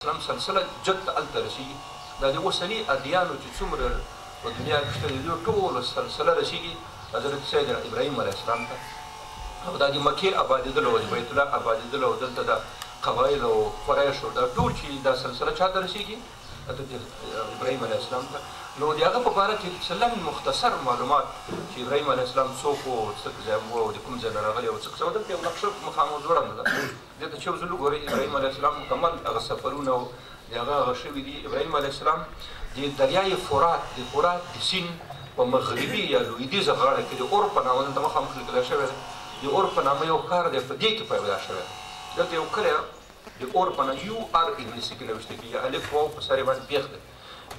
السلام سلسله جد ته هلته رسېږي دا د اوسني ادیانو چې څومره په دنیا کې شته د دوی ټولو سلسله رسېږي حضرت سید ابراهیم علیه السلام ته او دا د مکې آبادېدل او د بیت الله آبادېدل او دلته د قبایل او قریشو دا ټول چې دا سلسله چا ته رسېږي حضرت ابراهیم علیه السلام ته نو د هغه په باره کې سلم مختصر معلومات چې ابراهیم علیه السلام څوک و څه ځای و او د کوم ځای نه راغلی او څه قصه دلته یو نقشه مخامخ جوړه نه ده دلته چې وزلو ګورئ ابراهیم علیه السلام مکمل هغه سفرونه او د هغه شوي دي ابراهیم علیه السلام د دریای فرات د سیند په مغربي یا لویدیځه غاړه کې د اور په نامه دلته مخامخ لیکلی شوی دی د اور په نامه یو ښار دی په دې کې پیدا شوی دی دلته یو کلی د اور په نامه یو آر انګلیسي کې نوشته کېږي الف واو په سر یې باندې پېښ دی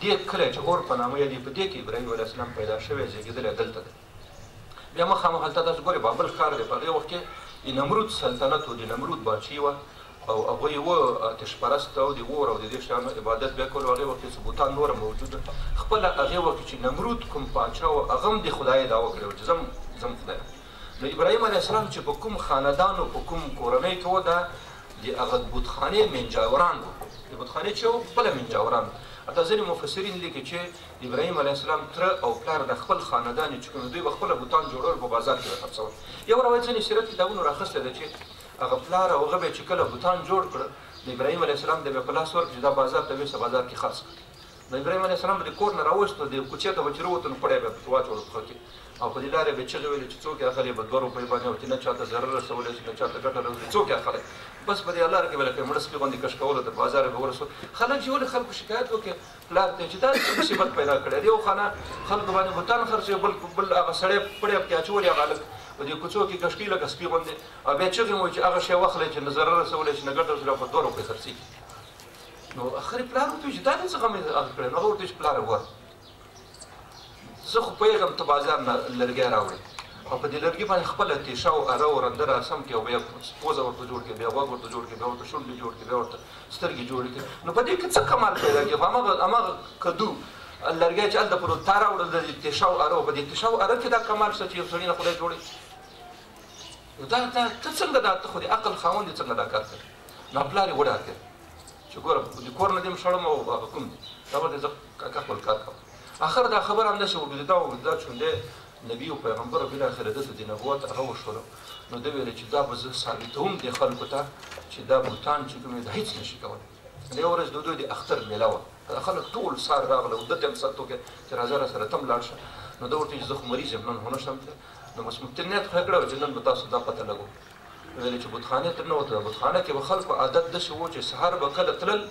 دې کلی چې اور په نامه یادېږي په دې کې ابراهیم علیه السلام پیدا شوی زېږېدلی دلته دی بیا مخامخ هلته تاسو ګورئ بابل ښار دی په هغې وخت کې د نمرود سلطنت و د نمرود بادشي وه او هغوی و آتش پرست او د اور او د دې شیانو عبادت بیا کولو هغې وخت کې ثبوتان نوره موجود وه خپله هغې وخت چې نمرود کوم پاچا و هغه هم د خدای دعوه کړې وه چې زم خدای نو ابراهیم علیه السلام چې په کوم خاندان او په کوم کورنۍ کې و دا د هغه بتخانې منجاوران وو د بتخانې چې وو خپله منجاوران وو حتی ځینې مفسرین لیکي چې ابراهیم علیه السلام تره او پلار د خپل خاندان چې کوم دوی به خپله بوتان جوړول په بازار کې به خرڅول یو روایت ځینې سیرت کتابونو راخیستی ده چې هغه پلار او هغه به چې کله بوتان جوړ کړه د ابراهیم علیه السلام د به په لاس ورکړي چې دا بازار ته یوسه بازار کې خرڅ کړه نو ابراهیم علیه السلام به د کور نه راوستو د کوڅې ته به چې راووتو نو پړی به پکې واچولو پښه کې او په دې لارې به چغې ویلې چې څوک یې اخلي به 2 روپۍ باندې او چې نه چاته ضرر رسولی شي نه چاته ګټه رسولی څوک یې اخلی بس په دې لاره کې به لکه مړه سپي غوندې کش کولو ته بازار به ورسو خلک چې ولې خلکو شکایت وکړي پلار ته چې دا مصیبت پیدا کړی دی یو خانه خلکو باندې بوتان خرڅوي بل هغه سړی پړی پکې اچولي هغه هلک په دې کوڅو کې کشکي لکه سپي غوندې او بیا چغې مو چې هغه شی واخلی چې نه ضرر رسولی شي نه ګټه رسولی په 2 روپۍ خرڅېږي نو اخر پلار ورته وایي چې دا دې څه غم یې هغه کړی نو هغه ورته وایي چې پلاره ګوره زه خو پوهېږم ته بازار نه لرګی راوړې او په دې لرګي باندې خپله تیشه او اره او رنده راسم کړې او بیا پوزه ورته جوړ کړې بیا غوږ ورته جوړ کړې بیا ورته شونډې جوړ کړې بیا ورته سترګې جوړې کړې نو په دې کې څه کمال پیدا کېږي هماغه کدو لرګی چې هلته پر تا راوړل د تیشه او اره په دې تیشه او اره کې دا کمال شته چې یو سړي نه خدای جوړوي نو دا ته څنګه دا ته خو د عقل خاوند یې څنګه دا کار کوي نو پلار یې وډار کړې چې ګوره د کور نه دې م شړم او هغه کوم دی دا به زه کاکا خپل کار کوم آخر دا خبر همداسې وګرځېده چونډی نبي او پیغمبر بالاخره دته د نبوت هغه وشوله نو ده ویل چې دا به زه ثابتوم دې خلکو ته چې دا بوتان چې کوم دا هېڅ نشي کولی د یو ورځ د دوی د اختر میله وه خلک ټول سار راغله او ده ته یې هم ست وکړې چې راځه راسره ته هم لاړ شه نو ده ورته وایي چې زه خو مریض یم نن خو نه شم تللی نو بس مفتنیت خو یې کړی وه چې نن به تاسو دا پته لګو ویل چې بتخانې ته نه وته بتخانه کې به خلکو عادت داسې و چې سهار به کله تلل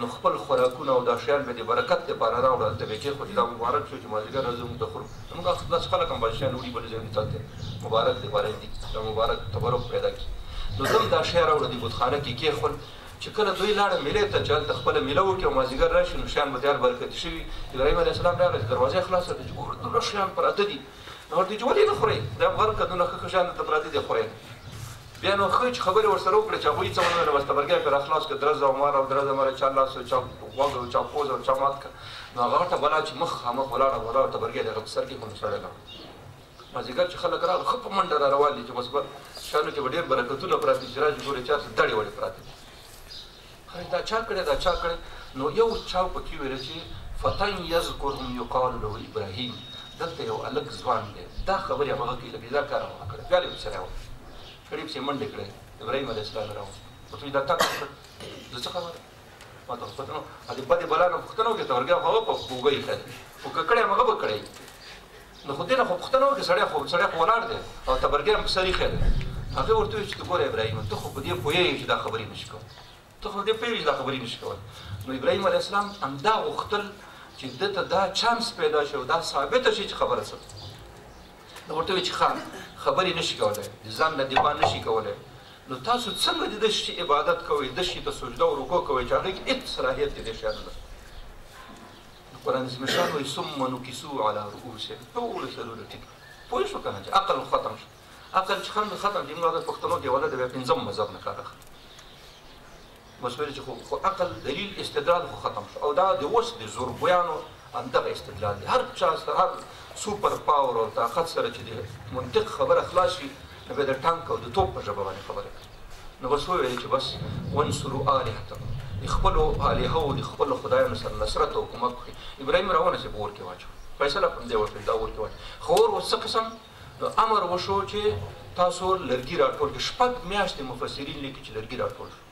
نو خپل خوراکونه او دا شیان به د برکت دپاره راوړل ته به یې کېښود چې دا مبارک شو چې مازدیګر راځو موږ ته خورو زموږ داسې خلک هم بادشاهان وړي بلې ځای ته ته مبارک دپاره دي دا مبارک تبرک پیدا کړي نو ده هم دا شی راوړه د بتخانه کې کېښول چې کله دوی لاړه میلې ته چې هلته خپله میله وکړي او مازدیګر راشي نو شیان به تیار برکتي شوي ابراهیم علیه السلام راغی چې دروازه یې خلاصه کړه چې ګوره دومره شیان پراته دي نو ورته چې ولې نه خورئ دا غر که دونه ښه ښه شیان درته پراته دي خورئ بیا نو ښه چې خبرې ورسره وکړې چې هغوی څه ونه ویل بس تبرګی پرې راخلاص کړه درزه او مار او درزه ماره چا لاس او چا غوږ او چا پوز او چا مات کړه نو هغه غټه بلا چې مخامخ ولاړه تبرګی د هغه په سر کې خو نو سړی لاړ مازدیګر چې خلک راغله ښه په منډه را روان دي چې بس شیانو کې به ډېر برکتونه پراته دي چې راشي ګورې چا څه دړې وړې پراته دي دا چا کړی دا چا کړی نو یو چا پکې ویله چې فتن یذکرهم یقال له ابراهیم دلته یو هلک ځوان دی دا خبرې همغه کوي لکه دا کار همغه کړی بیا یې پسې راوړ سړي پسې منډې کړې ابراهیم علیه السلام راوړ ورته وایي دا تا کړ زه څه خبره ما ته پته نه د بدې بلا نه پوښتنه وکړې تبرګی خو هغه په اوږه ایښی دی خو که کړی همغه به کړی نو خو دې نه خو پوښتنه وکړې سړی خو ولاړ دی او تبرګی هم په سر ایښی دی هغې ورته وایي چې ته ګوره ابراهیم ته خو په دې پوهېږې چې دا خبرې نشي کولی ته خو دې پوهېږې چې دا خبرې نشي کولی نو ابراهیم علیه السلام همدا غوښتل چې ده ته دا چانس پیدا شي او دا ثابته شي چې خبره څه نو ورته وایي چې خبرې نشي کولی د ځان نه دفاع نشي کولی نو تاسو څنګه د دې شي عبادت کوئ د شي ته سجده او رکوع کوئ چې هغې کې هېڅ صلاحیت د دې شیانو نه قرآن عظیم شان وایي ثم نکسو علی رؤوسهم ټول سرونه ټیټ پوه شو که نه چې عقل ختم شو عقل چې ختم دي موږ د پښتنو کې ولده بیا پنځم مذهب نه کار اخلي بس ویل چې خو عقل دلیل استدلال خو ختم شو او دا د اوس د زورګویانو همدغه استدلال دی هر چا سره هر سوپر پاور او طاقت سره چې د منطق خبره خلاص شي نو بیا د ټانک او د توپ په ژبه باندې خبره کوي نو بس وویل چې بس وانصروا آلهتکم د خپلو الهو د خپلو خدایانو سره نصرت او کومک وکړي. ابراهیم راونیسي په اور کې واچو، فیصله په همدې وکړه دا اور کې واچو. خو اور اوس څه قسم نو امر وشو چې تاسو لرګي راټول کړئ. شپږ میاشتې مفسرین لیکي چې لرګي راټول شو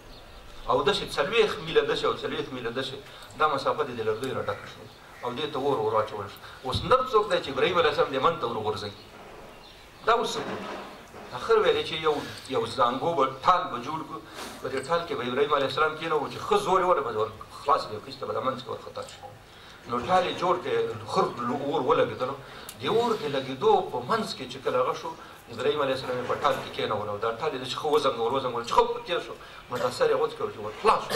او داسې 40 میله داسې او 40 میله داسې دا مسافه د لرګیو راډکه شوه او دې ته اور واچول شو. اوس نر څوک دی چې ابراهیم علیه السلام دې من ته ورغورځوي. دا اوس اخر ویلې چې یو زانګو به ټال به جوړ کړو، په دې ټال کې به ابراهیم علیه السلام کېنوو چې ښه زور یې ور خلاص یې کښته به د منځ کې ورخطا شي. نو ټال یې جوړ کړې، خر اور ولګېدلو. د اور د لګېدو په منځ کې چې کله هغه شو ابراهیم علیه السلام یې په ټال کې کېنول او دا ټال یې چې ښه وزنګول چې ښه په تېر شو متاثر یې غوڅ کړو چې ور خلاص شو.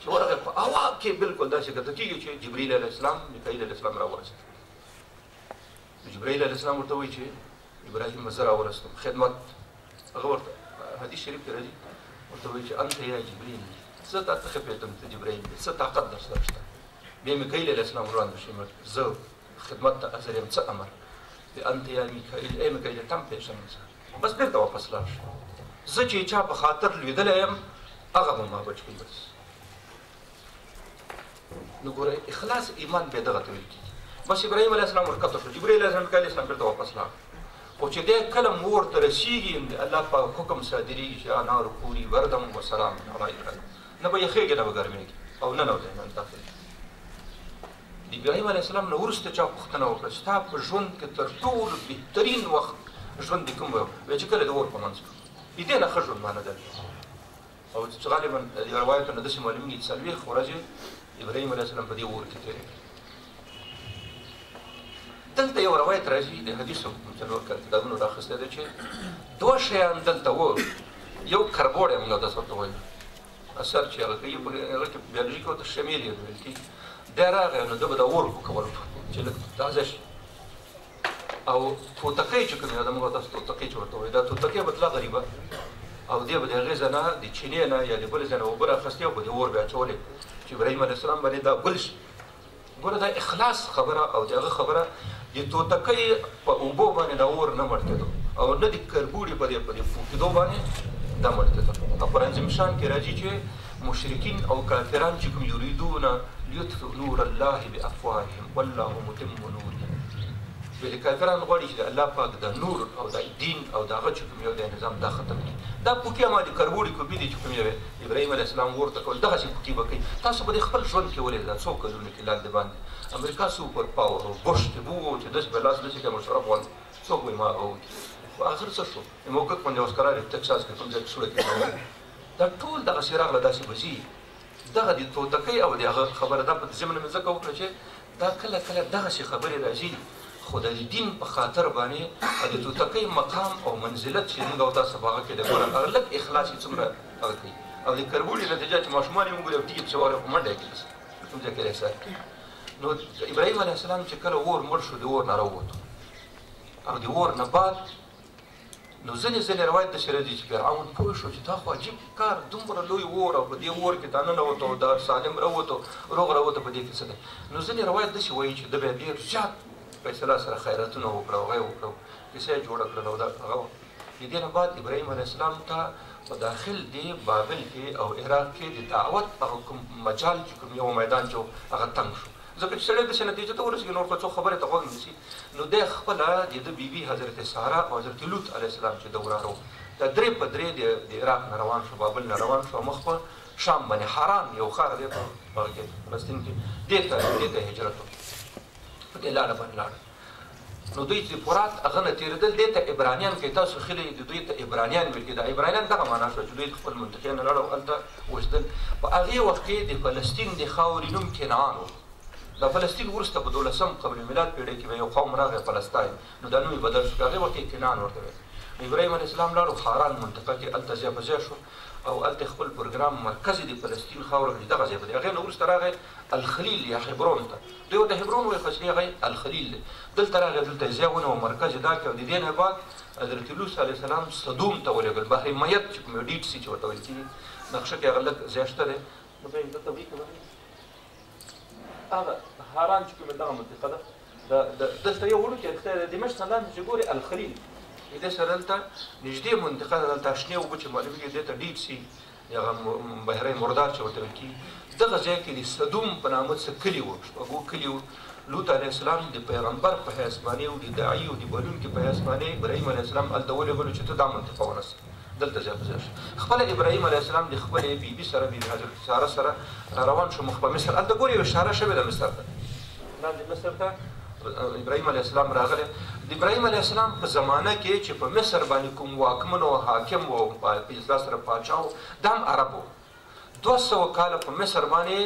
چې ورغی په هوا کې بالکل داسې کته کېږي چې جبریل علیه السلام میکایل علیه السلام راورسېد. جبریل علیه السلام ورته وایي چې ابراهیم زه راورسېدم خدمت. هغه ورته حدیث شریف کې راځي ورته وایي چې انت یا جبریل، زه تا ته ښه پوهېدم ته جبریل یې، څه طاقت در سره شته. بیا میکایل علیه السلام وړاندې شي، زه خدمت ته حاضر یم، څه امر دی؟ انت یا میکایل، ای میکایل ته هم پېژنم زه. بس بېرته واپس لاړ شو. زه چې چا په خاطر لوېدلی یم هغه به ما بچ کړي. بس نو ګوره اخلاص ایمان بیا دغه ته ویل کېږي. بس ابراهیم علیه السلام ورکته شو، جبریل علیه السلام میکایل علیه السلام بېرته واپس لاړ. خو چې دی کله اور ته رسېږي الله پاک حکم صادرېږي چې انار کوري وردم وسلام علی ابراهیم، نه به یخېږي نه به ګرمېږي او ننوځي ایمان داخل. د ابراهیم علیه السلام نه وروسته چا پوښتنه وکړه ستا په ژوند کې تر ټولو بهترین وخت ژوند د کوم وی چې کله د اور په منځ کې د دې نه ښه ژوند معنه ده. او چې غالبا یو روایتونه داسې معلومېږي چې 40 ورځې ابراهیم علیه السلام په دې اور کې تېرې کړې. دلته یو روایت راځي د حدیثو څلور کتابونو راخیستی دی چې دوه شیان دلته و. یو کربوړی موږ تاسو ورته وایو اثر چې هغه کوي هغه کې بیولوژي کې ورته شمیل یې ویل کېږي. دی راغی نو ده به د اور وکول چې لږ تازه شي. او توتکۍ چې کوم دا موږ تاسو توتکۍ چې ورته وایو دا توتکۍ به تله غریبه او دی به د هغې ځای نه د چینې نه یا د بلې ځای نه اوبه راخیستې او په دې اور به اچولې چې ابراهیم علیه السلام باندې دا ګل شي. ګوره دا اخلاص خبره او د هغه خبره د توتکۍ په اوبو باندې دا اور نه مړ کېدو او نه د کربوړي په دې فوکېدو باندې دا مړ کېدو. او قرآن شان کې راځي چې مشرکین او کافران چې کوم یریدون لیطفئوا نور الله بافواههم والله متم نوره. بلې کافران غواړي چې د الله پاک د نور او د دین او د هغه چې کوم یو دی نظام دا ختم کړي. دا پوکي ما د کربوړي کوبي دي چې کوم یو ابراهیم علیه السلام ورته کول دغسې پوکي به کوي. تاسو به د خپل ژوند کې ولید دا څو کلونو کې لاندې باندې امریکا سوپر پاور او بوش چې وو چې داسې به لاس داسې کې مشرف غواړي څوک وایي ما او خو آخر څه شو موقف باندې اوس قرار ټکساس کې کوم ځای کې سوړه کې دا ټول دغسې راغله داسې به ځي. دغه د توتکۍ او د هغه خبره دا په ضمن مې ځکه وکړه چې دا کله کله دغسې خبرې راځي خو د دین په خاطر باندې د توتکۍ مقام او منزلت چې موږ او تاسو په هغه کې د ګوره هغه لږ اخلاص یې څومره هغه کوي. او د کربوړي نتیجه چې ماشومان یې وګوري او ټیټ چې واره په منډه یې کړي کوم ځای کې احساس کوي. نو ابراهیم علیه السلام چې کله اور مړ شو د اور نه راووتو او د اور نه بعد نو ځینې روایت داسې راځي چې فرعون پوه شو چې دا خو عجیب کار دومره لوی اور او په دې اور کې دا ننوتو او دا سالم راووتو روغ راووتو په دې کې څه دی. نو ځینې روایت داسې وایي چې ده بیا ډېر زیات فیصله سره خیراتونه وکړه او هغه یې وکړه کیسه یې جوړه کړله او دا هغه د دې نه بعد ابراهیم علیه السلام ته په داخل د بابل کې او عراق کې د دعوت هغه کوم مجال چې کوم یو میدان چې هغه تنګ شو ځکه چې سړی داسې نتیجه ته ورسېږي نور خو څو خبرې ته غوږ نیسي. نو دی خپله د ده بیبي حضرت ساره او حضرت لوط علیه السلام چې ده وراره وو دا درې په درې د عراق نه روان شو بابل نه روان شو مخ په شام باندې حران یو ښار دی په هغه کې فلسطین کې دې ته هجرت وکړو په دې لاره باندې لاړل. نو دوی چې فرات هغه نه تېرېدل دې ته عبرانیان کوي تاسو خلې دوی ته عبرانیان ویل کېده. عبرانیان دغه معنا شوه چې دوی خپل منطقې نه لاړل او هلته اوسېدل. په هغې وخت کې د فلسطین د خاورې نوم کنعان و. د فلسطین وروسته په 12 قبل میلاد پیړۍ کې به یو قوم راغی فلسطین نو دا نوم یې بدل شو. په هغې وخت کې کنعان ورته ویل. ابراهیم علیه السلام لاړو حران منطقه کې هلته ځای په ځای شو او هلته خپل پروګرام مرکز د فلسطین خاوره کې دغه ځای په دی. هغې نه وروسته راغی الخلیل یا حبرون ته دوی ورته حبرون وایي خو اصلي هغه الخلیل دی. دلته راغی دلته یې ځای ونیو مرکز یې دا کړ. د دې نه بعد حضرت لوط علیه السلام صدوم ته ولېږل بحر میت چې کوم ډیټ سي چې ورته ویل کېږي نقشه کې هغه لږ ځای شته دی هغه حران چې کومه دغه منطقه ده دلته یو وړوکی د دمشق نه لاندې چې ګورې الخلیل دې سره دلته نږدې منطقه ده دلته شنې اوبه چې معلومېږي دې ته ډیپ سي هغه بحیره مردار چې ورته ویل کېږي دغه ځای کې د صدوم په نامه څه کلي وو شپږو کلي وو لوط علیه السلام د پیغمبر په حیث باندې او د داعي او د بلونکي په حیث باندې ابراهیم علیه السلام هلته ولېږلو چې ته دا منطقه ونیسه دلته ځای په ځای شو خپله ابراهیم علیه السلام د خپلې بیبي سره بیبي حضرت ساره سره روان شو مخ په مصر هلته ګورې یو اشاره شوې ده مصر ته لاندې مصر ته ابراهیم علیه السلام راغلی د ابراهیم علیه السلام په زمانه کې چې په مصر باندې کوم واکمن او حاکم و په اصطلاح سره پاچا و دا هم عرب و 200 کاله په مصر باندې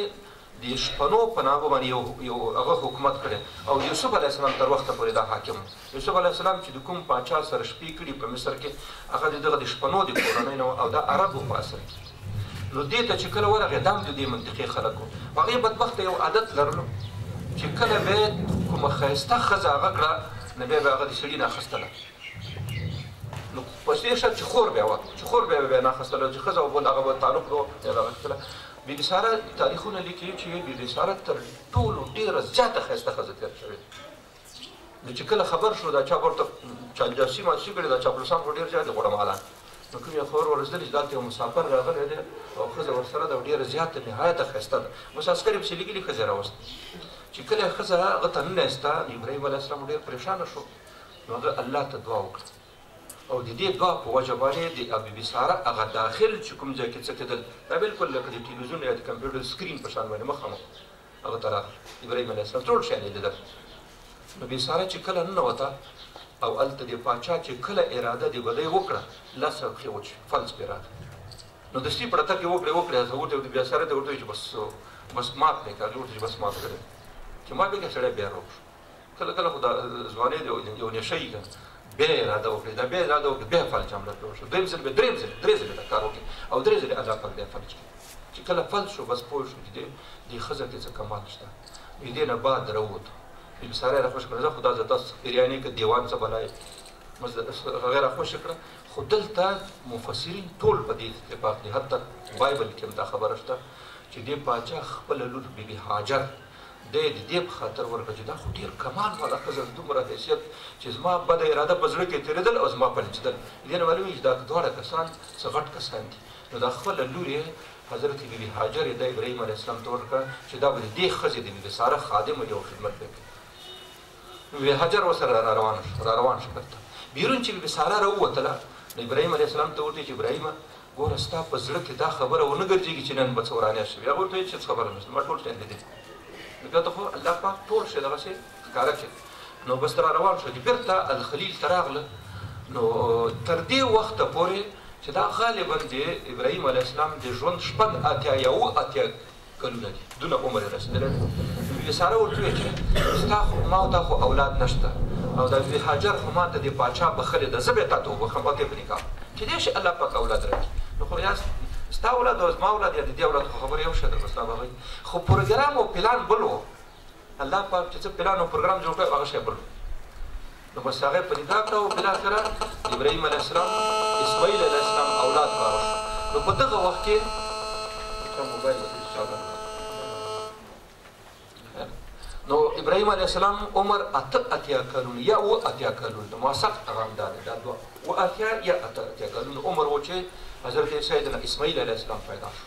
د شپنو په نامه باندې یو هغه حکومت کړی او یوسف علیه السلام تر وخته پورې دا حاکم و یوسف علیه السلام چې د کوم پاچا سره شپې کړي په مصر کې هغه د دغه د شپنو د کورنۍ نه او دا عرب و په اصل کې نو دې ته چې کله ورغی دا هم د دې منطقې خلک و هغې بدبخته یو عادت لرلو چې کله به یې کومه ښایسته ښځه هغه کړه نو بیا به هغه د سړي نه اخیستله نو په دې شرط چې خور بیا وه چې خور بیا به یې نه اخیستله چې ښځه وبل هغه به تعلق به هغه اخیستله بیبي ساره تاریخونه لیکي چې بیبي ساره تر ټولو ډېره زیاته ښایسته ښځه تېر شوې نو چې کله خبر شو دا چا ورته چاپلوسي ماسي کړې دا چاپلوسان خو ډېر زیات دي غوړمالان نو کوم یو خبر ورسېدلې چې دلته یو مسافر راغلی دی او ښځه ورسره ده او ډېره زیاته نهایته ښایسته ده اوس عسکر یې پسې لیکلي ښځې راوسته چې کله ښځه هغه ته ننوسته ابراهیم علیه السلام ډېر پریشانه شو نو هغه الله ته دعا وکړه او د دې دعا په وجه باندې د بیبي ساره هغه داخل چې کوم ځای کې څه کېدل دا بالکل لکه د ټلویزیون یا د کمپیوټر سکرین په شان باندې مخامخ هغه ته راغله ابراهیم علیه السلام ټول شیان یې لیدل نو بیبي ساره چې کله ننوته او هلته د پاچا چې کله اراده د بدۍ وکړه لس پښې وچ فلس پرې راغی نو دستي په ډتر کې وکړې هغه ورته بیا ساره ته ورته وایي چې بس مات دی که هغې ورته چې بس مات کړی چې ما بیا سړی بیا روغ شو کله کله خو دا ځوانۍ د یو نشه یي که بیا اراده وکړي دا بیا اراده وکړي بیا فلج عملیات به وشو درېیم ځل بیا درې ځلې دا کار وکړي او درې ځلې الله پاک بیا فلج کړي چې کله فلج شو بس پوه شو چې دې ښځه کې څه کمال شته د دې نه بعد راووتو بیبي ساره یې راخوش کړه زه خو دا زه تاسو بریاني که دیوان څه بلای هغه یې راخوش کړه خو دلته مفسرین ټول په دې اتفاق دي حتی بایبل کې هم دا خبره شته چې دې پاچا خپله لور بیبي هاجر دی د دې په خاطر ورکړه چې دا خو ډېر کمال والا ښځه دومره حیثیت چې زما بده اراده په زړه کې تېرېدل او زما پلچېدل دې نه معلومېږي چې دا دواړه کسان څه غټ کسان دي نو دا خپله لور یې حضرت بیبي هاجر یې د ابراهیم علیه السلام ته ورکړه چې دا به د دې ښځې د بیبي ساره خادم وي او خدمت به کوي نو بیبي هاجر ورسره را روان شو بېرته بیرون چې بیبي ساره راووتله نو ابراهیم علیه السلام ته ورته چې ابراهیمه ګوره ستا په زړه کې دا خبره ونه ګرځېږي چې نن به څه ورانیا شوي هغه ورته وایي چې څه خبره نشته ما ټول شیان لیدلي بیا ته خو الله پاک ټول شی دغسې ښکاره کړي نو بس ته را روان شو چې بېرته الخلیل ته راغله نو تر دې وخته پورې چې دا غالبا د ابراهیم علیه السلام د ژوند شپږ اتیا یا اووه اتیا کلونه دي دونه عمر یې رسېدلی دی بیبي ساره ورته وویل چې ستا خو ما او تا خو اولاد نشته او دا بیبي هاجر خو ما ته د پاچا بخلې ده زه به یې تا ته وبخم او ته یې په نکاح کېدای شي الله پاک اولاد راکړي نو خو یا ستا اولاد او زما اولاد یا د دې اولاد خو خبره یو شی ده بس دا به خو پروګرام او پلان بل و الله پاک چې څه پلان او پروګرام جوړ کړی هغه شی بل نو بس هغه یې په نکاح کړه او بالاخره ابراهیم علیه السلام اسماعیل علیه السلام اولاد راوړه نو په دغه وخت کې موبایل نو ابراهیم علیه السلام عمر اته اتیا کلونه یا اووه اتیا کلونه موثق رقم دا دی دا دوه اووه اتیا یا اته اتیا کلونه عمر و چې حضرت سیدنا اسماعیل علیه السلام پیدا شو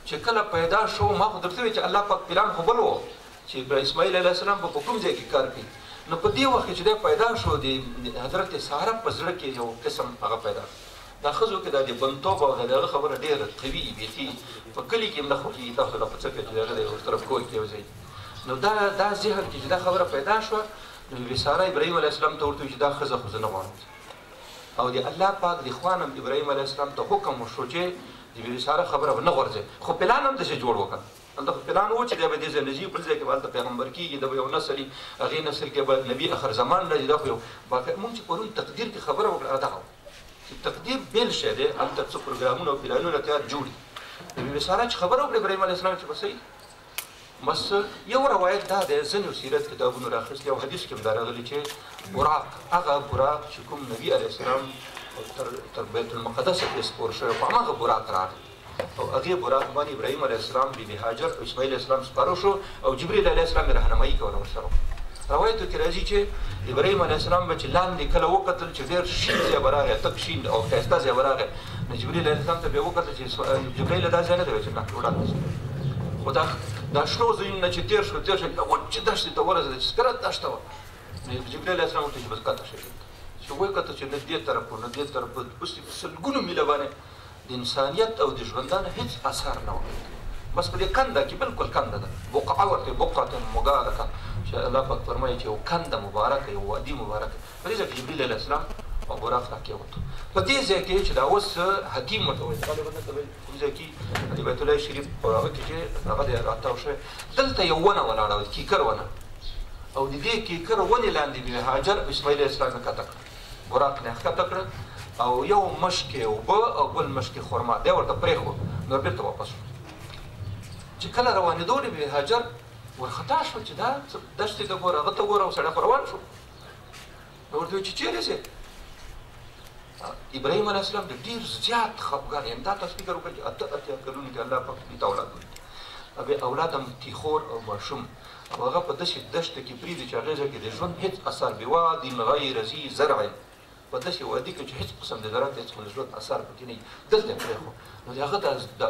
چې کله پیدا شو ما خو درته وایي چې الله پاک پلان خو بل و چې اسماعیل علیه السلام به په کوم ځای کې کار کوي نو په دې وخت کې چې دی پیدا شو د حضرت ساره په زړه کې یو قسم هغه پیدا شو دا ښځو کې دا د بندتوب او د هغه خبره ډېره قوي بیخي په کلي کې هم نه خوښېږي تاسو له په څه کې چې هغه د یو طرف کور کې یو ځای نو دا ذهن کې چې دا خبره پیدا شوه نو بیبي ساره ابراهیم علیه السلام ته ورته وایي چې دا ښځه خو زه نه غواړم او د الله پاک د خوا نه ابراهیم علیه السلام ته حکم وشو چې د بیبي ساره خبره نه غورځي خو پلان هم داسې جوړ وکړه هلته خو پلان و چې دی به دې ځای نه ځي بل ځای کې به هلته پیغمبر کېږي د به یو نسل وي هغې نسل کې به نبي اخر زمان راځي دا خو یو مونږ چې پرون تقدیر کې خبره وکړه دغه چې تقدیر بېل شی دی هلته څه پروګرامونه او پلانونه تیار جوړ دي د بیبي ساره چې خبره وکړه ابراهیم علیه السلام چې به صحیح بس یو روایت دا دی ځینو سیرت کتابونو راخیستي او حدیث کې هم دا راغلي چې براق هغه براق چې کوم نبي علیه السلام تر بیت المقدس پورې سپور شوی په هماغه براق راغی او هغې براق باندې ابراهیم علیه السلام بیبي هاجر او اسماعیل علیه السلام سپاره شو او جبریل علیه السلام یې رهنمایي کوله ورسره روایتو کې راځي چې ابراهیم علیه السلام به چې لاندې کله وکتل چې ډېر شین ځای به راغی تک شین او ښایسته ځای به راغی نو جبرئیل علیه السلام ته بیا وکتل چې جبرئیل دا ځای نه دی چې نه وړاندې خو دا شنو ځایونه چې تېر شو وچې دښتې ته ورسېده چې سکره دښته وه نو جبرئیل علیه السلام ورته چې بس کته شئ چې وکتل چې نه دې طرف نه دې طرف اوس په سلګونو میله باندې د انسانیت او د ژوندانه هېڅ اثر نه و بس په دې کنده کې بالکل کنده ده بقعه ورته بقعة مبارکه چې الله پاک فرمایي چې یو کنده مبارکه یو وادي مبارکه په دې ځای کې جبرئیل علیه السلام او براق راکېوتو په دې ځای کې چې دا اوس حکیم ورته وایي غالبا دلته کوم ځای کې د بیت الله شریف په هغه کې چې هغه دی راتاو شوی دلته یو ونه ولاړه وه کیکر ونه او د دې کیکر ونې لاندې بې هاجر اسماعیل علیه السلام یې ښکته کړه براق نه یې ښکته کړه او یو مشکې اوبه او بل مشکې خرما دی ورته پرېښود نو بېرته واپس شو چې کله روانېدو د بې هاجر ورخطا شول چې دا دښتې ته ګوره هغه ته ګوره او سړی خو روان شو نو ورته وایي چې چېرې ځې ابراهیم علیه السلام د ډېر زیات خفګان یعنې دا تاسو فکر وکړئ چې اتیا کلونو کې الله پاک دې ته اولاد ورکړي بیا اولاد هم تیخور او ماشوم او هغه په داسې دښته کې پرېږدي چې هغې ځای کې د ژوند هېڅ اثر بوادي غیر ذي زرع په داسې وادي کې چې هېڅ قسم د زراعت هېڅ قسم د ژوند اثر پکې نه وي دلته یې پرېښود نو د هغه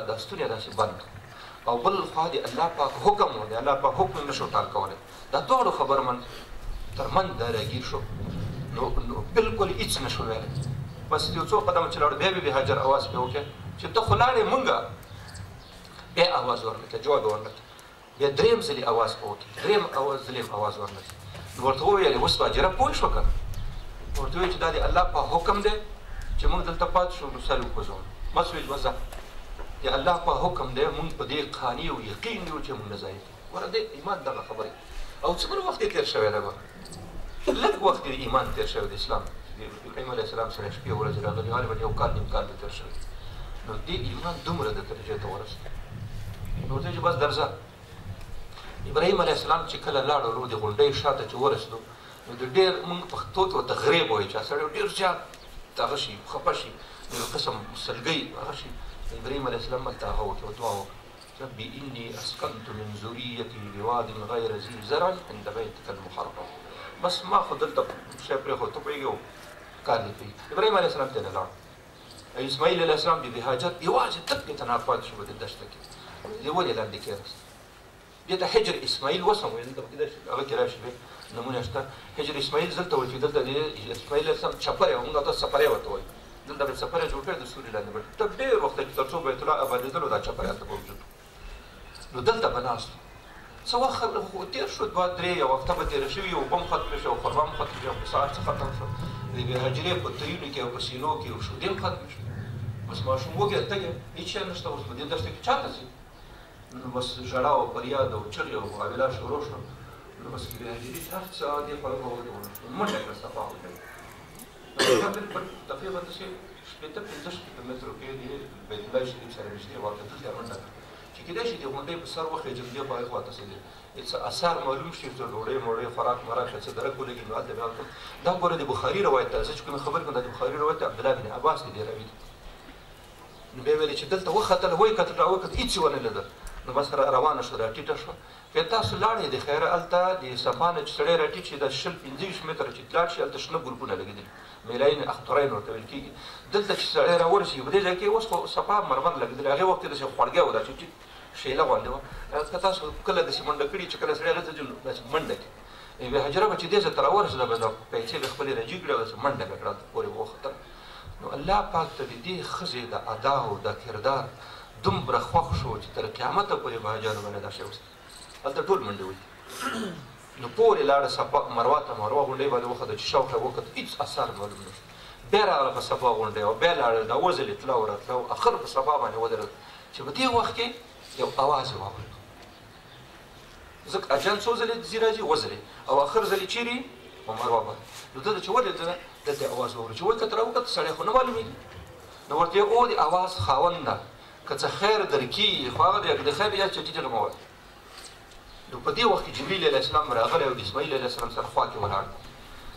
دا ستونی داسې بند او بل خوا د الله پاک حکم و د الله پاک حکم یې نه شو ټال کولی دا دواړو خبرمن تر منځ دا راګیر شو نو بالکل هېڅ نه شو ویلی بس یو څو قدمه چې لاړو بیا بې هاجر اواز پرې وکړ چې ته خو لاړې مونږه بیا اواز ورنه کړه جواب ورنه کړه بیا درېیم ځلې اواز په وکړي درېیم ځلې اواز ورنه کړي نو ورته وویلې اوس به اجره پوه شوه که نه ورته وویل چې دا د الله په حکم دی چې مونږ دلته پاتې شو نو سر وکوځو بس ویل بس د الله په حکم دی مونږ په دې قانع او یقین یو چې مونږ نه ضایع کړي ګوره د ایمان دغه خبرې او څومره وخت یې تېر شوی دی ګوره لږ وخت یې ایمان تېر شوی د اسلام ابراهیم علیه السلام سره شپې ورځې راغلي غالبا یو کال نیم کال به تېر شوی نو دې ایمان دومره د درجې ته ورسېد نو ورته چې بس درځه ابراهیم علیه السلام چې کله لاړ ورو د غونډۍ شاته چې ورسېدو نو د ډېر مونږ پښتو کې ورته غریب وایي چې سړی ډېر زیات هغه شي خفه شي یو قسم سلګۍ هغه شي ابراهیم علیه السلام هلته هغه وکړه دعا وکړه ربي إني أسكنت من ذريتي بواد غير ذي زرع عند بيتك المحرم بس ما خو دلته شی پرېښود ته پوهېږې کار دې کوي ابراهیم علیه السلام ته نه لاړ اسماعیل علیه السلام بې هاجر یوازې تک دې ته ناپاتې شو په دې دښته کې دې ولې لاندې کېناست دې ته حجر اسماعیل وسم وایي دلته پکې هغه کې راشي نمونه شته حجر اسماعیل دلته وایي چې دلته د اسماعیل علیه السلام چپری موږ ته سپری ورته وایي دلته به سپری جوړ کړی د سوري لاندې به ته ډېر وخت چې تر څو بیت الله آبادېدلو دا چپری هلته موجود نو دلته به ناست څه وخت خو تېر شو دوه درې یو هفته به تېره شوي اوبه هم ختمې شوې او خرما هم ختمې شوې او سهار څه ختم شو د بې هاجرې په تیونو کې او په سینو کې او شودې هم ختمې شوې بس ماشوم وږی تږی هېڅ شی نشته اوس په دې دښته کې چا ته ځي نو بس ژړا او فریاد او چغې او مقابله شروع شوه نو بس بې هاجرې هر څه دې خوا منډه کړه صفا وکړه بالکل تقریبا داسې شپېته پنځه شپېته مترو کې د بیت الله شریف سره نږدې واقع دلته منډه کړه چې کېدای شي د غونډۍ په سر وخېږي دې خوا هغې خوا ته څه دي څه اثار معلوم شي چې ډوډۍ موړۍ خوراک مراک څه درک ولګي نو هلته بیا دا ګوره د بخاري روایت ته زه چې کومې خبرې کوم دا د بخاري روایت ته عبدالله بن عباس دې راوي دي نو بیا ویلې چې دلته وختله وایي کتل راوکتل هېڅ یې ونه لیدل نو بس روانه شوه راټیټه شوه بیا تاسو لاړې د خیره هلته د صفا نه چې سړی راټیټ شي دا 20-25 متره چې لاړ شي هلته شنه ګروپونه لګېدلي میلاین اخترین ورته ویل کېږي دلته چې سړی راورسېږي په دې ځای کې اوس خو صفا مرمر لګېدلي هغې وخت کې داسې خوړګیا و دا چې شیله غوندې وه که تاسو کله داسې منډه کړي چې کله سړی هغې ته ځي نو داسې منډه کړي بیا حجره به چې دې ځای ته راورسېده به دا پیسې به خپلې راجي کړي او داسې منډه به کړه پورې به وختل نو الله پاک ته د دې ښځې د ادا او د کردار دومره خوښ شو چې تر قیامته پورې به حاجیانو باندې دا شی وستل هلته ټول منډې وهي نو پورې لاړه صفا مروه ته مروه غونډۍ باندې وخته چې شاوخوا وکتل هېڅ اثر معلوم نه شو بیا راغله په صفا غونډۍ او بیا لاړه دا وځلې تله او راتله او اخر په صفا باندې ودرېده چې په دې وخت کې یو اواز یې واورېد ځکه اجان څو ځلې ځي راځي وځلې او اخر ځلې چیرې په مروه باندې نو ده چې ولې ده دلته یې اواز واورېد چې وایي که ته راوکته سړی خو نه معلومېږي نو ورته یې او د اواز خاونده که څه خیر درکېږي خو هغه دی که د خیر یا چټي جګه مه وایه نو په دې وخت کې جبریل علیه السلام راغلی او د اسماعیل علیه السلام سره خوا کې ولاړ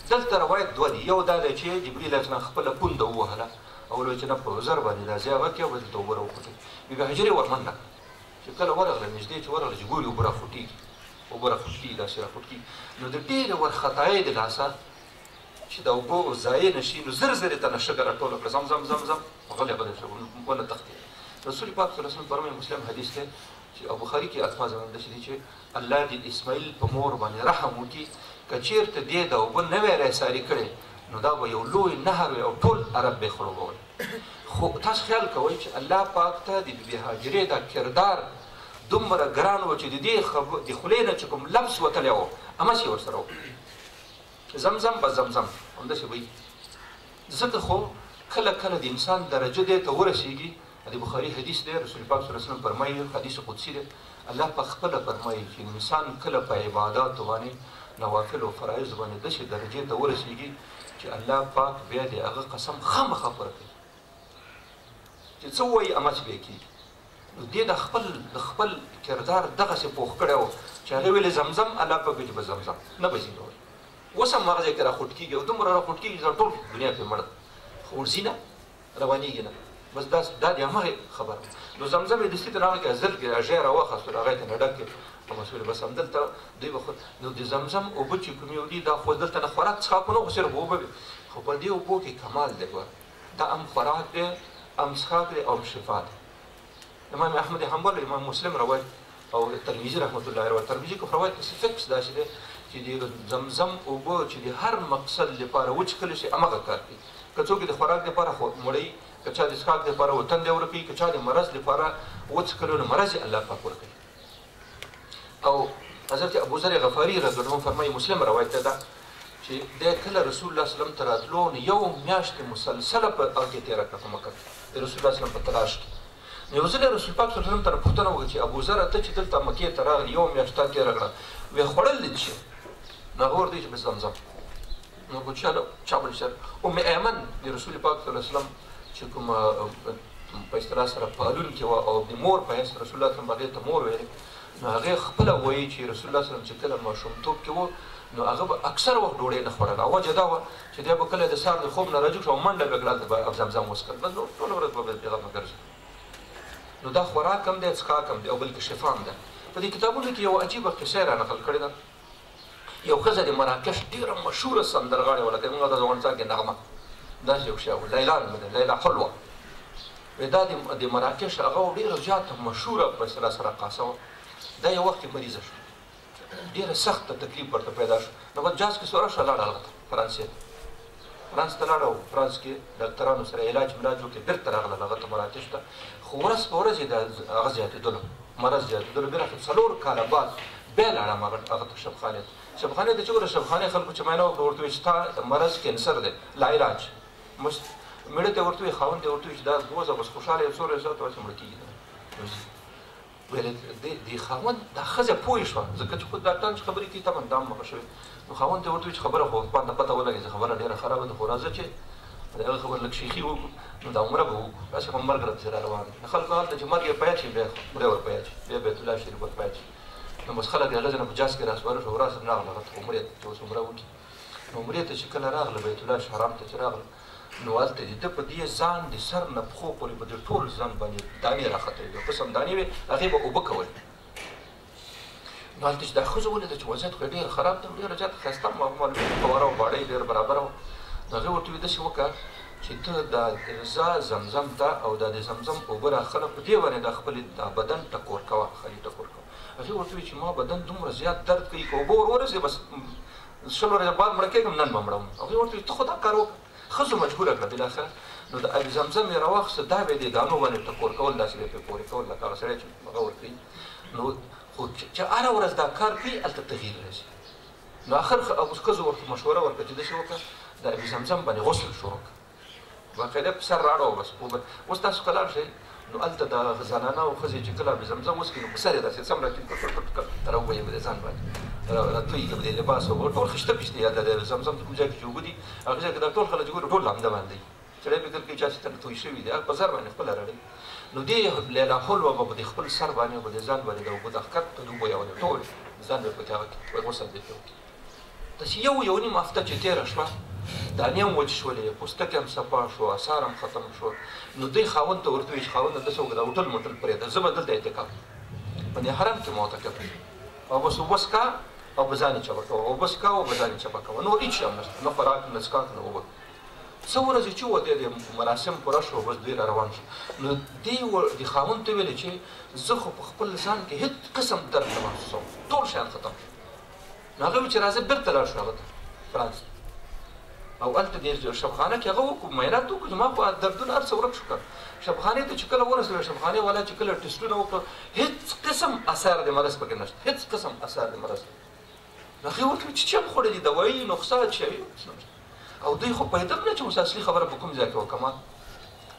دلته روایت دوه دي یو دا دی چې جبریل علیه السلام خپله پونده ووهله او ویل چې نه په زر باندې دا ځای هغه کې او دلته اوبه راوخوټوي بیا حجرې ورمنډه چې کله ورغله نږدې چې ورغله چې ګوري اوبه راخوټېږي اوبه راخوټ کېږي داسې راخوټ کېږي نو د ډېرې ورخطایۍ د لاسه چې د اوبو ضایع نه شي نو زر زر یې ته نشه راټوله کړه، زم زم زم زم غلی غلی شو ونه تښتېد. رسول پاک صلی الله علیه وسلم فرمایي، مسلم حدیث دی چې او بخاري کې الفاظ هم همداسې دي چې الله دې اسماعیل په مور باندې رحم وکړي، که چېرته دې د اوبه نه وی راساري کړی نو دا به یو لوی نهر وي او ټول عرب به یې خړوبول. خو تاسو خیال کوئ چې الله پاک ته د بې هاجرې دا کردار دومره ګران و چې د دې خولې نه چې کوم لفظ وتلی و همسې ورسره و، زمزم به زمزم همداسې وایي. ځکه خو کله کله د انسان درجه دې ته ورسېږي. د بخاري حدیث دی، رسول پاک صلی الله علیه وسلم فرمایي، حدیث قدسي دی، الله په خپله فرمایي چې انسان کله په عباداتو باندې نوافل او فرایض باندې داسې درجې ته ورسېږي چې الله پاک بیا د هغه قسم خامخا پوره کوي چې څه ووایي هماڅه به یې کېږي. نو دې د خپل کردار دغسې پوخ کړی و چې هغې ویلې زمزم، الله پاک وایي چې به زمزم نه به ځي نور. اوس هم هغه ځای کې راخوټ کېږي او دومره راخوټ کېږي چې ټول دنیا پرې مړه خو ورځي نه، روانېږي نه، بس دا د همغې خبره. نو زمزم یې دستي ته راغلی که زر کې راژی راواخیستو هغه یې ته نه ډک کړې او مسؤل بس همدلته دوی به نو د زمزم اوبه چې کومې دي دا خو دلته نه خوراک څښاک نه خو صرف اوبه وي، خو په دې اوبو کې کمال دی. ګوره دا هم خوراک دی، هم څښاک دی، او هم شفا دی. امام احمد حنبل، امام مسلم روایت او ترمذي رحمت الله علیه، ترمذي کې روایت فکس داسې دی چې د زمزم اوبه چې د هر مقصد لپاره وڅښلی شي همغه کار کوي. که څوک د خوراک لپاره مړی، که چا د څښاک لپاره و تندی ورکوي، که چا د مرض لپاره وڅښلو نو مرض یې الله پاک ورکوي. او حضرت ابوذر غفاري رضی الله عنه فرمایي، مسلم روایت ده چې د کله رسول الله صلی الله علیه وسلم ته راتلو نو یو میاشت مسلسله په هغه کې تېره کړه په مکه کې د رسول الله صلی الله علیه وسلم په تلاش کې. نو یو ځل رسول پاک صلی الله علیه وسلم ته پوښتنه وکړه چې ابوذر ته چې دلته مکې ته راغلی یو میاشت تا تېره کړه ویې خوړل دې څه؟ نو هغه ورته وایي چې بس زمزم. نو په چا باندې سر ام ایمن د رسول پاک صلی الله علیه وسلم چې کومه په اصطلاح سره پالونکې وه او د مور په حیث رسول الله صلی الله علیه وسلم هغې ته مور ویلې، نو هغې خپله وایي چې رسول الله صلی الله علیه وسلم چې کله ماشومتوب کې و نو هغه به اکثر وخت ډوډۍ نه خوړله. وجه دا وه چې دی به کله د سهار د خوب نه راجګ شو او منډه به کړه به زمزم وڅښل، بس نو ټوله ورځ به بېغمه ګرځي. نو دا خوراک هم دی، څښاک هم دی او بلکې شفا هم ده. په دې کتابونو کې یوه عجیبه قصه یې را نقل کړې ده. یو ښځه د مراکش ډېره مشهوره سندرغاړې وه، لکه زموږ د افغانستان کې نغمه داسې یو شی وه، لیلا نومېده، لیلا حلوه. دا د مراکش هغه ډېره زیاته مشهوره په اصطلاح سره رقاصه وه. دا یو وخت کې مریضه شوه، ډېره سخته تکلیف ورته پیدا شو. نو په جاز کې سوره شوه، لاړه هغه ته فرانسې ته، فرانس ته لاړه او فرانس کې ډاکټرانو سره علاج ملاج وکړې، بېرته راغله هغه ته مراکش ته. خو ورځ په ورځ یې د هغه زیاتېدلو، مرض زیاتېدلو. بېرته 4 کاله بعد بیا لاړم هغه ته شبخانې ته. شبخانې ته چې ورته شبخانې خلکو چې معاینه وکړه ورته وایي چې ستا مرض کینسر دی، لاعلاج. مړه ته ورته وایي، خاوند ته ورته وایي چې دا بوځه بس خوشحاله یو څو ورځې ساعت واسې مړه کېږي. ویل د خاوند دا ښځه پوه شوه، ځکه چې خو ډاکټران چې خبرې کوي طبعا دا هم مخه شوې. نو خاوند ته ورته وایي چې خبره خو باندې پته ولګېږي، خبره ډېره خرابه ده، خو راځه چې د هغه خبره لږ شیخي وکړو نو دا عمره به وکړو. داسې خو مرګ راپسې را روان دی. خلکو هلته چې مرګ یې پیاچ شي بیا خدای ور پیاچ شي، بیا بیت الله شریف ور پیاچ شي. نو بس خلک هغه ځای نه په جاز کې راسپاره شو، راسره راغله هغه ته عمرې ته چې اوس عمره وکړي. نو عمرې ته چې کله راغله بیت الله حرام ته چې راغله نو هلته د ده په دې ځان د سر نه پښو پورې په دې ټول ځان باندې دانې راختلې، یو قسم دانې وې، هغې به اوبه کولې. نو هلته چې دا ښځه ولیده چې وضعیت خو یې ډېر خراب ده، ډېره زیاته ښایسته فواره او باډۍ ډېره برابره وه. نو هغې ورته وایي داسې وکړه چې ته دا ځه زمزم ته او دا د زمزم اوبه راخله په دې باندې دا خپل دا بدن ټکور کوه، خالي ټکور کوه. هغې ورته وایي چې ما بدن دومره زیات درد کوي، که اوبه ور ورسېږي بس 100 ورځې بعد مړه کېږم، نن به مړه وم. هغې ورته وایي ته خو دا کار وکړه. ښځو مجبوره کړه بالاخره. نو د اب زمزم یې راواخیسته، دا به یې د دانو باندې ټکور کول، داسې به یې پرې پورې کول لکه هغه سړی چې هغه ورکوي. نو خو چې هره ورځ دا کار کوي هلته تغییر راځي. نو اخر ښځو ورته مشوره ورکړه چې داسې وکړه د اب زمزم باندې غسل شروع کړه، باقاعده په سر راړه بس. اوس تاسو که لاړ شئ نو هلته د زنانه او ښځې چې کله اب زمزم وڅښي نو په سر یې داسې سم راټینګ کړ راووایي به د ځان باندې راتویږي به د لباس او ټول خشته پشته یا د زمزم کوم ځای کې چې اوبه دي هغه ځای کې دا ټول خلک چې ګوري ټول لامده باندې سړی فکر کوي چې تر توی شوي دي، هغه په سر باندې خپله راړي. نو دې لیلا حلوه به د خپل سر باندې او د ځان باندې د اوبو د ښکته د اوبو یولې ټول ځان به پکې هغه کې غسل دې وکړي. داسې یو نیم هفته چې تېره شوه، دانې هم وچې شولې، پوستکی هم صفا شو، اثار هم ختم شو. نو دوی خاوند ته ورته وایي چې خاونده داسې وکړه دا هوټل موټل پرېږده، زه به دلته اعتکاف په دې حرم کې معتکف یم او بس اوبه څښه او به ځان یې چپه کوه، اوبه څښه او به ځان یې چپه کوه، نور هېڅ شی هم نشته، نه خوراک نه څښاک نه اوبه. څه ورځې چې وته د مراسم پوره شو بس دوی را روان شو. نو دې خاوند ته ویلې چې زه خو په خپل ځان کې هېڅ قسم درد نه محسوسوم، ټول شیان ختم شو. نو هغه وایي چې راځه بېرته لاړ شو هغه ته فرانس او هلته د شبخانه کې هغه وکړو معاینات وکړو، زما خو دردونه هر څه ورک شو که شبخانې ته چې کله ورسېدو شبخانې والا چې کله ټسټونه وکړل هېڅ قسم اثار د مرض پکې نشته، هېڅ قسم اثار د مرض. نو هغې ورته وایي چې څه هم خوړلي دوایي نسخه څه او دوی خو پوهېدل نه چې اوس اصلي خبره په کوم ځای کې وکړم.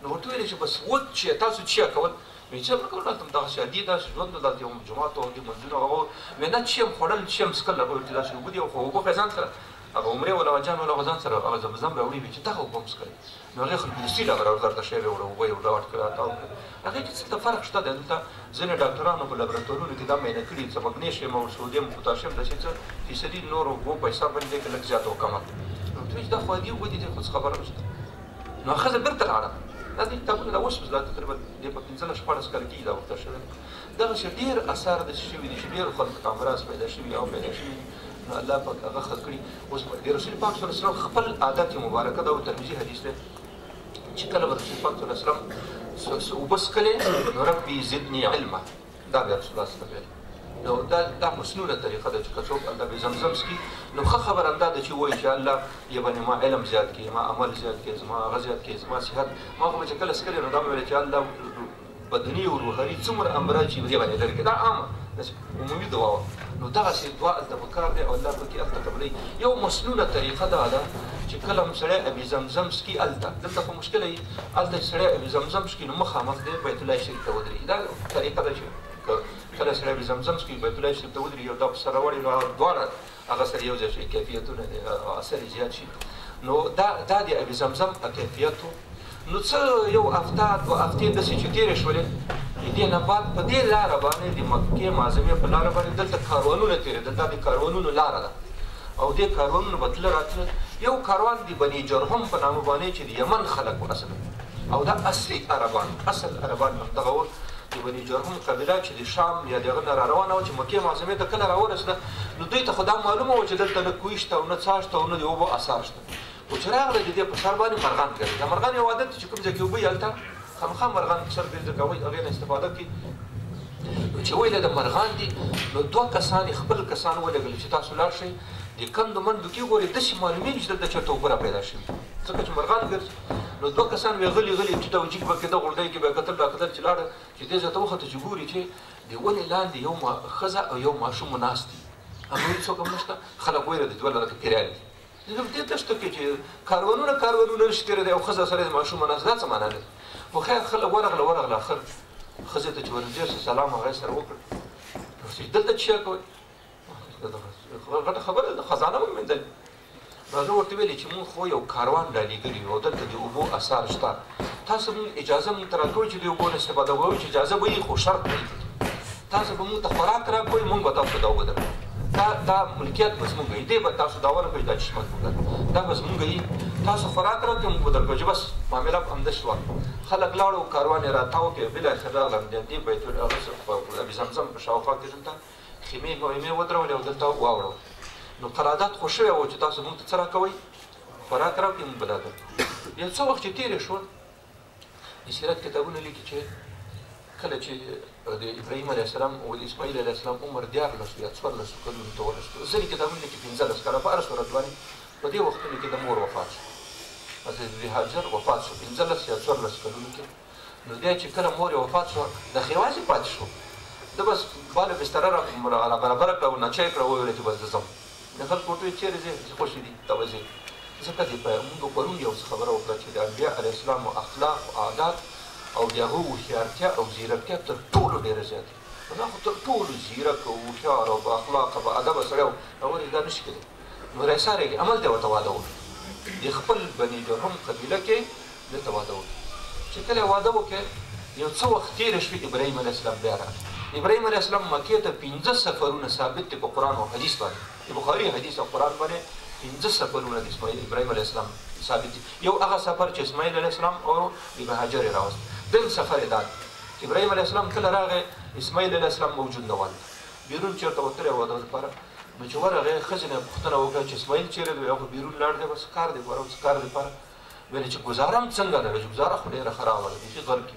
نو ورته ویلې چې بس چې تاسو څه کول؟ وایي چې نه کول، هلته هم دغسې عادي داسې ژوند و، دلته یو جومات و دې منځونه هغه وایي نه چې هم خوړل چې هم څښل هغه ورته داسې اوبه دي خو اوبه خو یې ځان سره هغه عمرې ولا حاجیان ولا هغه ځان سره هغه زمزم راوړي وي چې دغه اوبه هم څښلې. نو هغې خو فلسطین هغه راورته شوې وړه اوبه یې ورته واټ کړه تاو کړه. هغې کې څه فرق شته دی؟ دلته ځینې ډاکټرانو په لابراتوارونو کې دا معاینه کړي چې مګنیشیم او سودیم پوتاشیم داسې څه فیصدي نورو اوبو په حساب باندې دی که لږ زیات او کمه. نو ورته وایي چې دا خو عادي اوبه دي خو څه خبره نشته. نو ښځه بېرته لاړه. دا دې کتابونه دا اوس دا تقریبا دې په 15-16 کال کېږي دا وخته شوی. دغسې ډېر اثار داسې شوي دي چې ډېرو خلکو ته امراض پیدا شوي او پیدا شوي دي. نو الله پاک هغه ښه کړي. اوس د رسول پاک صلی الله علیه وسلم خپل عادت مبارکه ده او ترمذي حدیث دی چې کله به رسول پاک صلی الله علیه وسلم اوبه څښلې نو ربي زدني علما، دا بیا رسول الله صلی الله علیه وسلم. نو دا مسنونه طریقه ده چې که څوک الله به زمزم څښي نو ښه خبره همدا ده چې ووایي چې الله یعنې ما علم زیات کړي، ما عمل زیات کړي، زما هغه زیات کړي، زما صحت. ما خو به چې کله څښلې نو دا به ویل چې الله بدني او روحاني څومره امراض چې دې باندې لرې کړي، دا عامه داسې عمومي دعا وه. نو دغسې دعا هلته پکار دی او الله پکې هلته قبلوي. یو مسنونه طریقه دا ده چې کله هم سړی ابي زمزم څښي هلته دلته خو مشکله وي، هلته چې سړی ابي زمزم څښي نو مخامخ دی بیت الله شریف ته ودرېږي. دا طریقه ده چې کله سړی ابي زمزم څښي بیت الله شریف ته ودرېږي او دا په سر راوړي نو دواړه هغه سره یو ځای شي، کیفیتونه اثر یې زیات شي. نو دا د ابي زمزم کیفیت و. نو څه یو هفته دوه هفتې داسې چې تېرې شولې د دې نه بعد په دې لاره باندې د مکې معظمې په لاره باندې دلته کاروانونه تېرېدل، دا د کاروانونو لاره ده او دې کاروانونو به تله راتله. یو کاروان د بني جرهم په نامه باندې چې د یمن خلک و اصل او دا اصلي عربان اصل عربان همدغه و. د بني جرهم قبیله چې د شام یا د هغه نه را روانه وه چې مکې معظمې ته کله راورسېده نو دوی ته خو دا معلومه وه چې دلته نه کوهي شته او نه څاه شته او نه د اوبو اثار شته. خو چې راغله د دې په سر باندې مرغان ګرځي. دا مرغان یو عادت چې کوم ځای کې اوبه وي هلته خامخا مرغان په سر ګرځي کوئ هغې نه استفاده کوي. نو چې ویله د مرغان دي نو دوه کسان خپل کسان ولېږل چې تاسو لاړ شئ د کندو مندو کې ګورئ داسې معلومېږي چې دلته چېرته اوبه را پیدا شوي ځکه چې مرغان ګرځي. نو دوه کسان وې غلي ټیټ او جګ به کېده غونډۍ کې به یې کتل راکتل چې لاړه چې دې ځای ته وخته چې ګوري چې د ونې لاندې یو ښځه او یو ماشوم ناست دي. هغوی څوک هم نشته، خلک ویره د 2 لکه کرایه دي. دې دشته کې چې کاروانونه نشي تېرېدی او ښځه سره د ماشوم ناست دا څه معنا لري؟ خو خیر خلک ورغله اخر ښځې ته چې ورنږدې شو سلام هغې سره وکړ. چې دلته څه کوئ؟ غټه خبره ده، خزانه مو موندلې. نو هغه ورته ویلې چې مونږ خو یو کاروان رالیږلي یو او دلته د اوبو اثار شته، تاسو مونږ اجازه مونږ ته راکوئ چې د اوبو نه استفاده وکړو، چې اجازه به وي خو شرط به وي تاسو به مونږ ته خوراک راکوئ مونږ به تاسو ته دا اوبه درکوو. دا ملکیت به زموږ وي، دې به تاسو دا ورکوئ دا چشمه زموږ دا به زموږ وي، تاسو خوراک راکوئ مونږ به درکوو. چې بس معامله همده شوه. خلک لاړو کاروان یې راتاو کړې بالاخره راغلم دې بیت ابي زمزم په شاوخوا کې دلته خیمې ویمې ودرولې او دلته واوړو. نو قرارداد خو شوی و چې تاسو مونږ ته څه راکوئ خوراک راکوئ مونږ به دا درکوو. یو څه وخت چې تېرې شول د سیرت کتابونه لیکي چې کله چې د ابراهیم علیه السلام او د اسماعیل علیه السلام عمر 14 یا 14 کلونو ته ورسېدو. ځینې کتابونه لیکي 15 کاله په هر صورت باندې په دې وختونو کې د مور وفات شو، حضرت هاجر وفات شو 15 یا 14 کلونو کې. نو دی چې کله مور یې وفات شوه د یوازې پاتې شو، ده بس باله بستره را برابره کړه او نچی کړه وویله چې بس زه ځم. د خلکو ورته ویل چېرې ځې چې خوښې دي ته به ځې. ځکه موږ پرون یو څه خبره وکړه چې د انبیا علیه السلام اخلاق او عادات او د هغو هوښیارتیا او ځیرکتیا تر ټولو ډېره زیاته نو دا خو تر ټولو ځیرک او هوښیار او بااخلاقه باادبه سړی و. هغه دا نشي کېدی. نو رایسارېږي عمل دی ورته واده وکړي د خپل بني جرهم قبیله کې دلته واده وکړي. چې کله یې واده وکړي یو څه وخت تېره شوي ابراهیم علیه السلام بیا راغی. ابراهیم علیه السلام مکې ته 15 سفرونه ثابت دي په قرآن او حدیث باندې، د بخاري حدیث او قرآن باندې 15 سفرونه د ابراهیم علیه السلام ثابت دي. یو هغه سفر چې اسماعیل علیه السلام او بی هاجر یې راوست. بل سفر یې دا چې ابراهیم علیه السلام کله راغی اسماعیل علیه السلام موجود نه و، بیرون چېرته وتلی واده لپاره. نو چې ورغی ښځې نه یې پوښتنه وکړه چې اسماعیل چېرې دی؟ هغه بیرون لاړ دی، بس کار دی ګوره، اوس کار دپاره ویلې چې ګزاره هم څنګه ده؟ چې ګزاره خو ډېره خرابه ده، بیخي غر کې.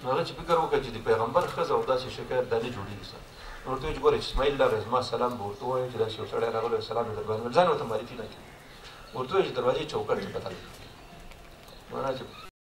نو هغه چې فکر وکړه چې د پیغمبر ښځه او داسې شکایت دا نه جوړېږي سر. نو ورته وایي چې ګوره چې اسماعیل لاړی زما سلام به ورته ووایه چې داسې یو سړی راغلی سلام یې در باندې ځان ورته معرفي نه کړي. ورته وایي چې دروازې چوکټ ته کتل، معنا چې